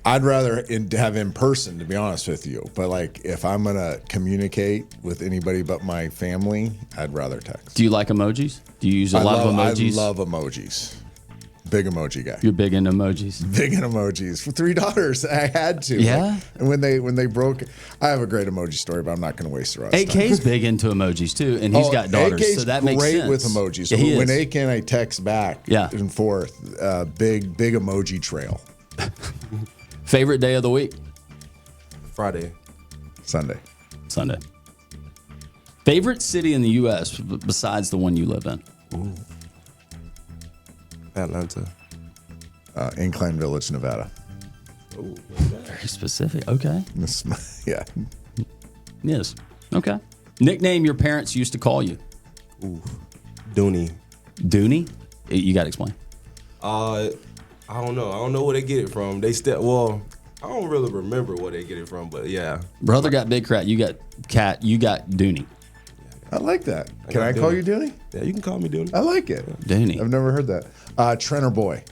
I'd rather have in person, to be honest with you. But like, if I'm gonna communicate with anybody but my family, I'd rather text. Do you like emojis? Do you use a lot of emojis? I love emojis. Big emoji guy. You're big into emojis. Big in emojis. For $3, I had to. Yeah. Like, and when they broke, I have a great emoji story, but I'm not going to waste the rest. AK's big into emojis too, and he's got daughters, AK's so that makes great sense. with emojis. So Yeah, when AK and I text back and forth, big emoji trail. Favorite day of the week? Friday. Sunday. Favorite city in the U.S. besides the one you live in? Ooh. Atlanta. Incline Village, Nevada. Ooh, Very specific. Okay. Yeah. Yes. Okay. Nickname your parents used to call you? Ooh. Dooney. Dooney? You got to explain. I don't know. I don't know where they get it from. I don't really remember where they get it from, but yeah. Brother got Big Cat. You got Cat. You got Dooney. I like that. Can I call you Dooney? Yeah, you can call me Dooney. I like it. Dooney. I've never heard that. Trent or Boy?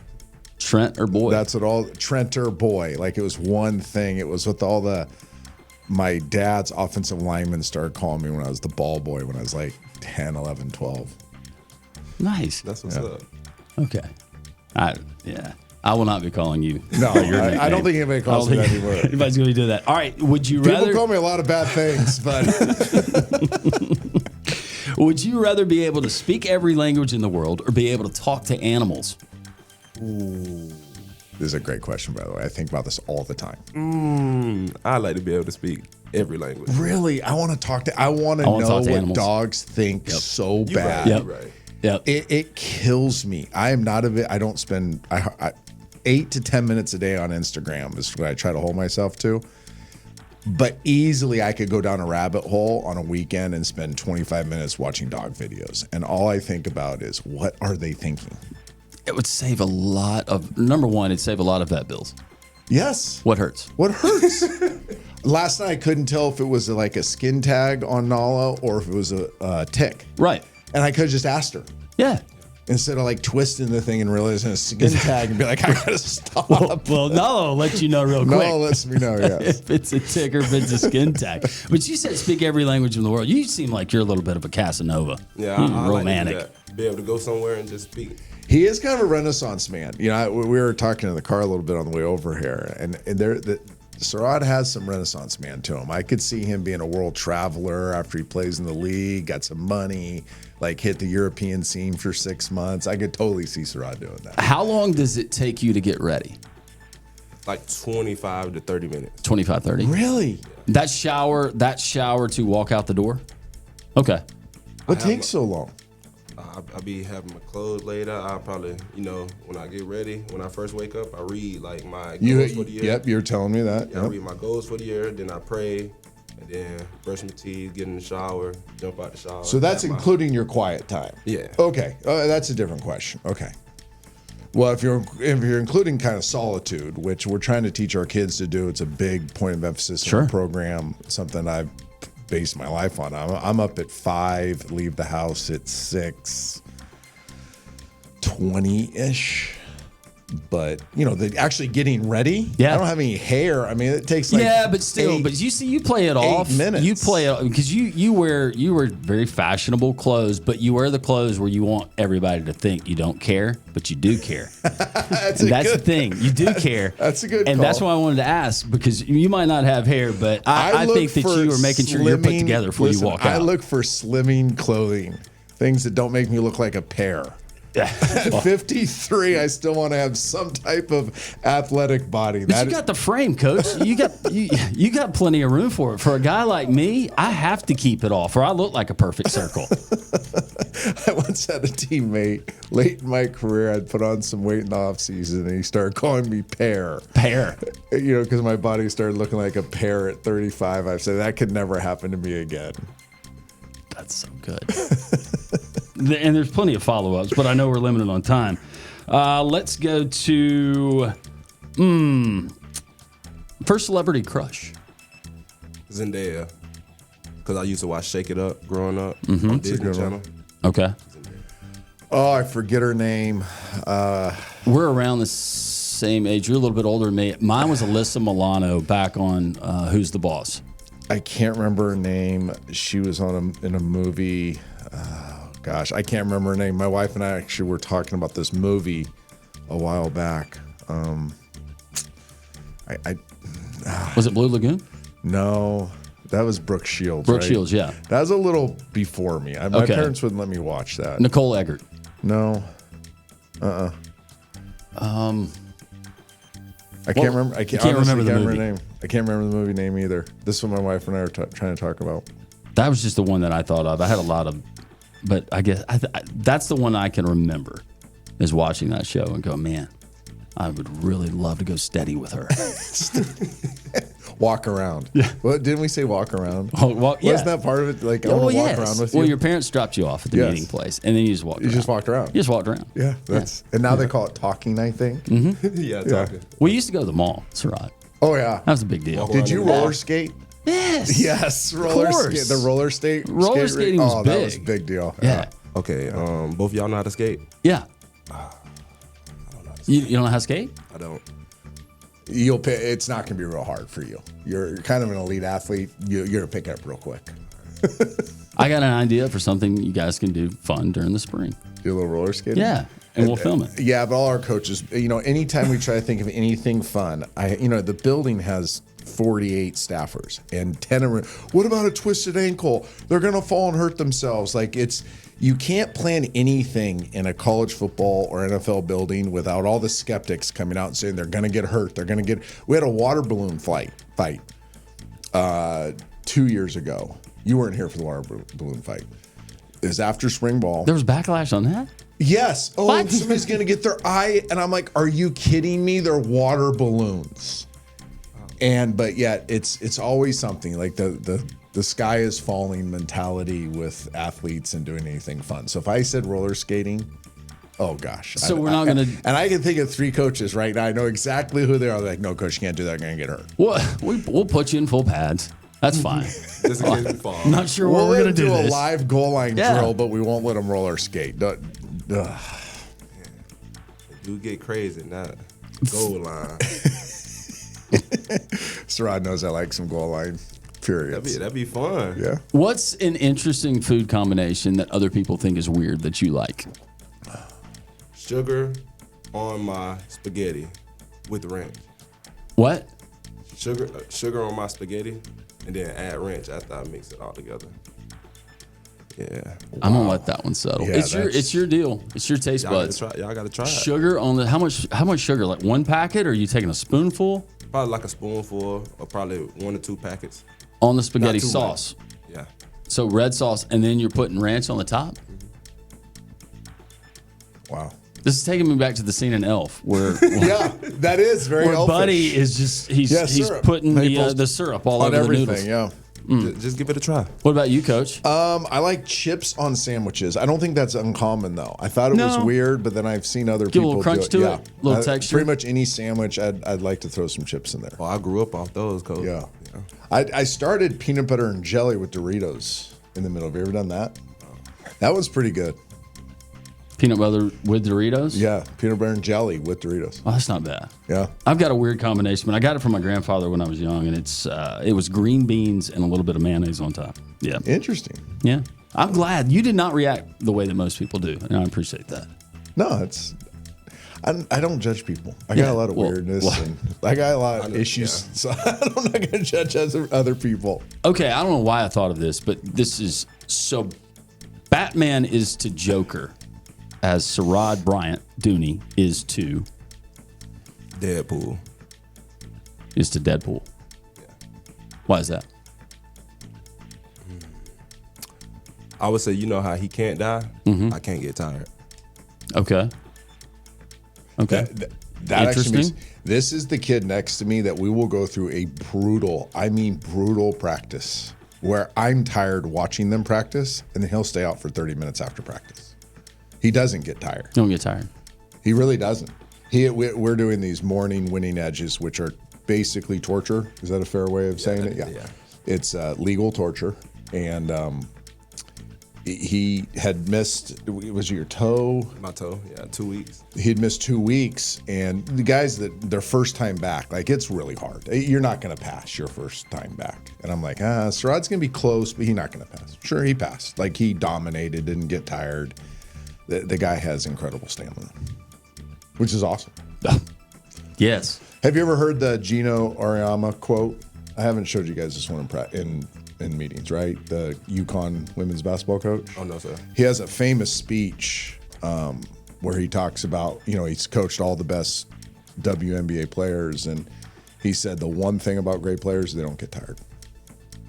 Trent or Boy? That's what Trent or Boy. Like it was one thing. It was with my dad's offensive linemen started calling me when I was the ball boy when I was like 10, 11, 12. Nice. That's what's up. Okay. I will not be calling you. No, I don't think anybody calls me that anymore. Anybody's going to be doing that. All right. Would you People rather call me a lot of bad things, but would you rather be able to speak every language in the world or be able to talk to animals? Ooh. This is a great question, by the way. I think about this all the time. I like to be able to speak every language. Really? I want to talk to. I want to know what animals. Dogs think so You bad. Right, right. Yep. It kills me. I am not a bit. I don't spend 8 to 10 minutes a day on Instagram is what I try to hold myself to. But easily I could go down a rabbit hole on a weekend and spend 25 minutes watching dog videos. And all I think about is what are they thinking? It would save a lot of, number one, it'd save a lot of vet bills. Yes. What hurts? What hurts? Last night I couldn't tell if it was like a skin tag on Nala or if it was a tick. Right. And I could have just asked her. Yeah. instead of like twisting the thing and realizing a skin tag and be like, I gotta stop. Well, no, I'll let you know real quick. No, lets me know, yes. If it's a tick or if it's a skin tag. But you said speak every language in the world. You seem like you're a little bit of a Casanova. Yeah, You're I romantic. like to do that. Be able to go somewhere and just speak. He is kind of a Renaissance man. You know, we were talking in the car a little bit on the way over here, and Sirad has some Renaissance man to him. I could see him being a world traveler after he plays in the league, got some money, like hit the European scene for 6 months. I could totally see Sirad doing that. How long does it take you to get ready? Like 25 to 30 minutes. 25, 30? Really? That shower to walk out the door? Okay. What takes so long? I'll be having my clothes laid out. I'll probably, when I get ready, when I first wake up, I read like my goals for the year. Yep, you're telling me that. Yeah, I read my goals for the year, then I pray, and then brush my teeth, get in the shower, jump out the shower. So that's including your quiet time? Yeah. Okay, that's a different question. Okay. Well, if you're including kind of solitude, which we're trying to teach our kids to do, it's a big point of emphasis in the program, something I've based my life on. I'm up at 5, leave the house at 6:20-ish. But actually getting ready. Yeah. I don't have any hair. I mean, it takes like but still, but you see, you play it off. 8 minutes. You play it because you wear very fashionable clothes, but you wear the clothes where you want everybody to think you don't care, but you do care. That's the thing. You do care. That's a good and call. that's why I wanted to ask, because you might not have hair, but I think that you are making sure you're put together before you walk out. I look for slimming clothing, things that don't make me look like a pear. At 53, I still want to have some type of athletic body. But you got the frame, Coach. You got plenty of room for it. For a guy like me, I have to keep it off, or I look like a perfect circle. I once had a teammate late in my career. I'd put on some weight in the off season, and he started calling me pear. Pear. Because my body started looking like a pear at 35. I said that could never happen to me again. That's so good. And there's plenty of follow-ups, but I know we're limited on time. Let's go to first celebrity crush. Zendaya, because I used to watch Shake It Up growing up on Disney Channel. Okay. Oh, I forget her name. We're around the same age. You're a little bit older than me. Mine was Alyssa Milano back on Who's the Boss. I can't remember her name. She was in a movie. Gosh, I can't remember her name. My wife and I actually were talking about this movie a while back. Was it Blue Lagoon? No, that was Brooke Shields. Brooke right? Shields, yeah. That was a little before me. My parents wouldn't let me watch that. Nicole Eggert. No. I can't remember. I can't remember the movie name. I can't remember the movie name either. This is what my wife and I are trying to talk about. That was just the one that I thought of. I had a lot of, but I guess that's the one I can remember is watching that show and go, man, I would really love to go steady with her. Walk around. Yeah. Well, didn't we say walk around? Oh, well, yeah. Wasn't that part of it? Like, I want to walk around with you? Well, your parents dropped you off at the meeting place, and then you just walked around. You just walked around? You just walked around. Yeah. And now they call it talking, I think. Mm-hmm. Yeah, talking. We used to go to the mall, Sirad. Oh, yeah. That was a big deal. Did you roller skate? Yes. Yes. Roller skate. The roller skate. Roller skating was big. That was a big deal. Yeah. Okay, both of y'all know how to skate? Yeah. I don't know how to skate. You don't know how to skate? I don't. You'll pick, it's not going to be real hard for you. You're kind of an elite athlete. You're going to pick it up real quick. I got an idea for something you guys can do fun during the spring. Do a little roller skating? Yeah, and we'll film it. Yeah, but all our coaches, anytime we try to think of anything fun, the building has 48 staffers and 10 of them. What about a twisted ankle? They're going to fall and hurt themselves. You can't plan anything in a college football or NFL building without all the skeptics coming out and saying they're going to get hurt. We had a water balloon fight 2 years ago. You weren't here for the water balloon fight. It was after spring ball. There was backlash on that? Yes. Oh, What? somebody's going to get their eye. And I'm like, are you kidding me? They're water balloons. But yet it's always something like the sky is falling mentality with athletes and doing anything fun. So if I said roller skating, oh gosh. So we're not going to. And I can think of 3 coaches right now. I know exactly who they are. They're like, no, coach, you can't do that. You're going to get hurt. Well, we'll put you in full pads. That's fine. Just in case we fall. I'm not sure what we're going to do. We'll This. a live goal line drill, but we won't let them roller skate. You get crazy, not goal line. Sirad knows I like some goal line periods. That'd be fun. Yeah. What's an interesting food combination that other people think is weird that you like? Sugar on my spaghetti with ranch. What? Sugar on my spaghetti, and then add ranch after I mix it all together. Yeah. I'm gonna let that one settle. Yeah, it's your deal. It's your taste buds. Y'all gotta try it. Sugar on the how much sugar? Like one packet, or are you taking a spoonful Probably like a spoonful, or probably 1 or 2 packets. on the spaghetti Not too sauce? much. Yeah. So red sauce, and then you're putting ranch on the top. Wow. This is taking me back to the scene in Elf, where Yeah, that is very where elfish. Buddy is just he's syrup. putting Maple the syrup all on over the everything. noodles. Yeah. Just give it a try. What about you, Coach? I like chips on sandwiches. I don't think that's uncommon though. I thought it was No. weird, but then I've seen other Give a people little crunch do it. to it, little texture. Pretty much any sandwich, I'd like to throw some chips in there. Oh, I grew up off those, Coach. Yeah. I started peanut butter and jelly with Doritos in the middle. Have you ever done that? That was pretty good. Peanut butter with Doritos? Yeah, peanut butter and jelly with Doritos. Oh, that's not bad. Yeah. I've got a weird combination, but I got it from my grandfather when I was young, and it was green beans and a little bit of mayonnaise on top. Yeah. Interesting. Yeah. I'm glad you did not react the way that most people do, and I appreciate that. No, I don't judge people. I got Yeah, a lot of well, weirdness well- and I got a lot of issues, so I'm not going to judge other people. Okay, I don't know why I thought of this, but this is so. Batman is to Joker, as Sirad Bryant Dooney is to Deadpool. Deadpool. Why is that? I would say, you know how he can't die? Mm-hmm. I can't get tired. Okay. Okay. That actually means Interesting. this is the kid next to me that we will go through a brutal practice where I'm tired watching them practice, and then he'll stay out for 30 minutes after practice. He doesn't get tired. Don't get tired. He really doesn't. We're doing these morning winning edges, which are basically torture. Is that a fair way of saying it? Yeah. It's legal torture. And he had missed, was it your toe? My toe, 2 weeks. He'd missed 2 weeks. And the guys that their first time back, like it's really hard. You're not going to pass your first time back. And I'm like, Sirad's going to be close, but he's not going to pass. Sure, he passed. Like he dominated, didn't get tired. The guy has incredible stamina, which is awesome. Yes. Have you ever heard the Gino Auriemma quote? I haven't showed you guys this one in meetings, right? The UConn women's basketball coach. Oh, no, sir. He has a famous speech where he talks about, he's coached all the best WNBA players, and he said the one thing about great players, they don't get tired.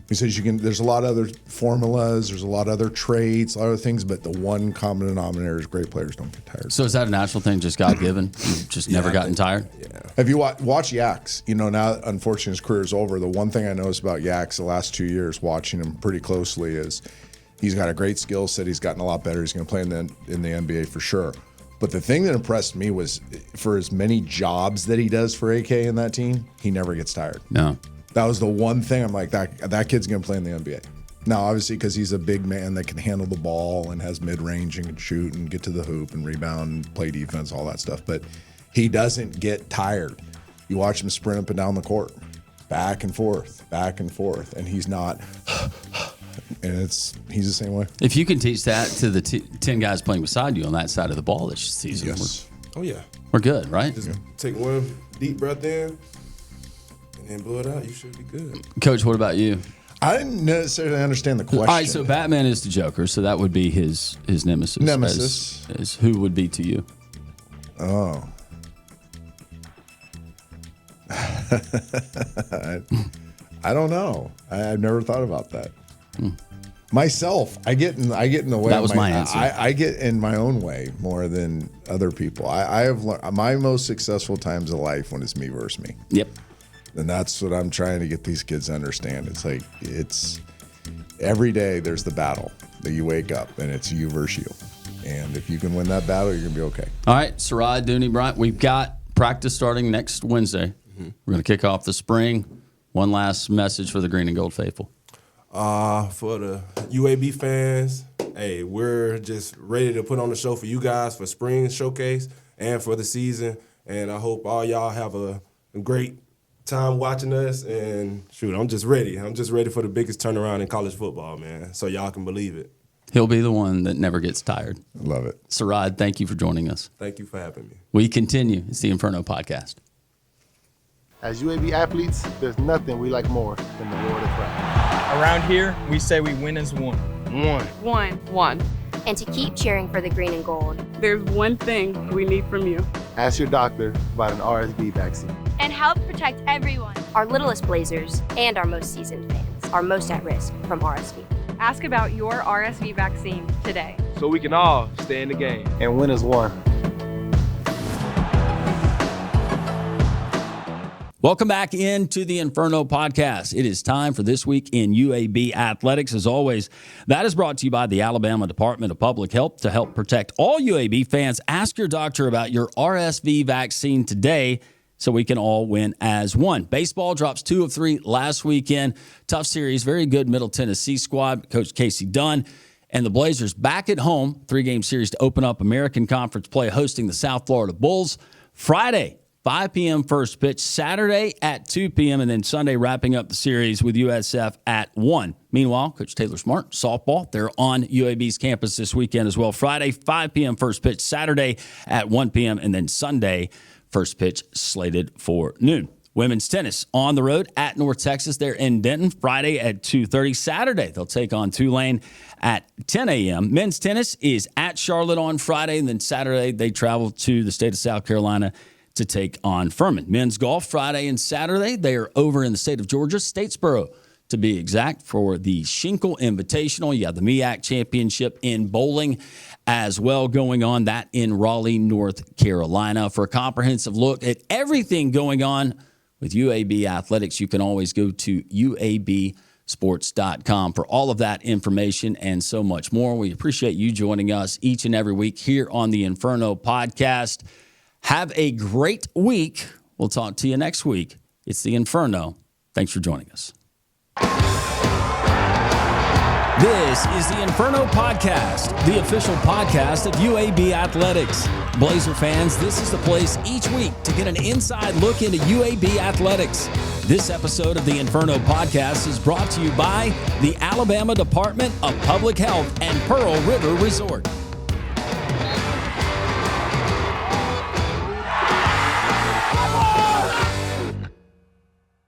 He says there's a lot of other formulas, there's a lot of other traits, a lot of other things, but the one common denominator is great players don't get tired. So is that a natural thing, just God given? You've just never gotten tired? Yeah. Have you watch Yaks? Now unfortunately his career is over. The one thing I noticed about Yaks the last 2 years, watching him pretty closely, is he's got a great skill set. He's gotten a lot better. He's going to play in the NBA for sure. But the thing that impressed me was for as many jobs that he does for AK in that team, he never gets tired. No. That was the one thing I'm like, that kid's going to play in the NBA. Now, obviously, because he's a big man that can handle the ball and has mid-range and can shoot and get to the hoop and rebound and play defense, all that stuff. But he doesn't get tired. You watch him sprint up and down the court, back and forth, and he's not. And he's the same way. If you can teach that to the 10 guys playing beside you on that side of the ball this season, Yes. Oh, yeah. we're good, right? Just take one deep breath in and then blow it out. You should be good. Coach, what about you? I didn't necessarily understand the question. All right, so Batman is the Joker, so that would be his nemesis. Nemesis. As who would be to you? Oh. I don't know. I've never thought about that. Myself, I get in the way. That was my answer. I get in my own way more than other people. I have learned my most successful times of life when it's me versus me. Yep. And that's what I'm trying to get these kids to understand. It's every day there's the battle that you wake up and it's you versus you. And if you can win that battle, you're going to be okay. All right, Sirad, Dooney, Bryant, we've got practice starting next Wednesday. We're going to kick off the spring. One last message for the Green and Gold faithful. For the UAB fans, hey, we're just ready to put on the show for you guys for spring showcase and for the season. And I hope all y'all have a great time watching us. And shoot, I'm just ready. I'm just ready for the biggest turnaround in college football, man, so y'all can believe it. He'll be the one that never gets tired. Love it. Sirad, thank you for joining us. Thank you for having me. We continue. It's the Inferno Podcast. As UAB athletes, there's nothing we like more than the roar of the crowd. Around here, we say we win as one. One. And to keep cheering for the green and gold. There's one thing we need from you. Ask your doctor about an RSV vaccine. And help protect everyone. Our littlest Blazers and our most seasoned fans are most at risk from RSV. Ask about your RSV vaccine today. So we can all stay in the game. And win as one. Welcome back into the Inferno Podcast. It is time for This Week in UAB Athletics. As always, that is brought to you by the Alabama Department of Public Health. To help protect all UAB fans, ask your doctor about your RSV vaccine today so we can all win as one. Baseball drops 2 of 3 last weekend. Tough series, very good Middle Tennessee squad. Coach Casey Dunn and the Blazers back at home. 3-game series to open up American Conference play, hosting the South Florida Bulls. Friday, 5 p.m. first pitch, Saturday at 2 p.m., and then Sunday wrapping up the series with USF at 1. Meanwhile, Coach Taylor Smart, softball, they're on UAB's campus this weekend as well. Friday, 5 p.m. first pitch, Saturday at 1 p.m., and then Sunday, first pitch slated for noon. Women's tennis on the road at North Texas. They're in Denton Friday at 2:30. Saturday, they'll take on Tulane at 10 a.m. Men's tennis is at Charlotte on Friday, and then Saturday they travel to the state of South Carolina to take on Furman. Men's golf Friday and Saturday, they are over in the state of Georgia, Statesboro to be exact, for the Schenkel Invitational. You have the MEAC Championship in bowling as well going on, that in Raleigh, North Carolina. For a comprehensive look at everything going on with UAB athletics, you can always go to uabsports.com for all of that information and so much more. We appreciate you joining us each and every week here on the Inferno Podcast. Have a great week. We'll talk to you next week. It's the Inferno. Thanks for joining us. This is the Inferno Podcast, the official podcast of UAB Athletics. Blazer fans, this is the place each week to get an inside look into UAB Athletics. This episode of the Inferno Podcast is brought to you by the Alabama Department of Public Health and Pearl River Resort.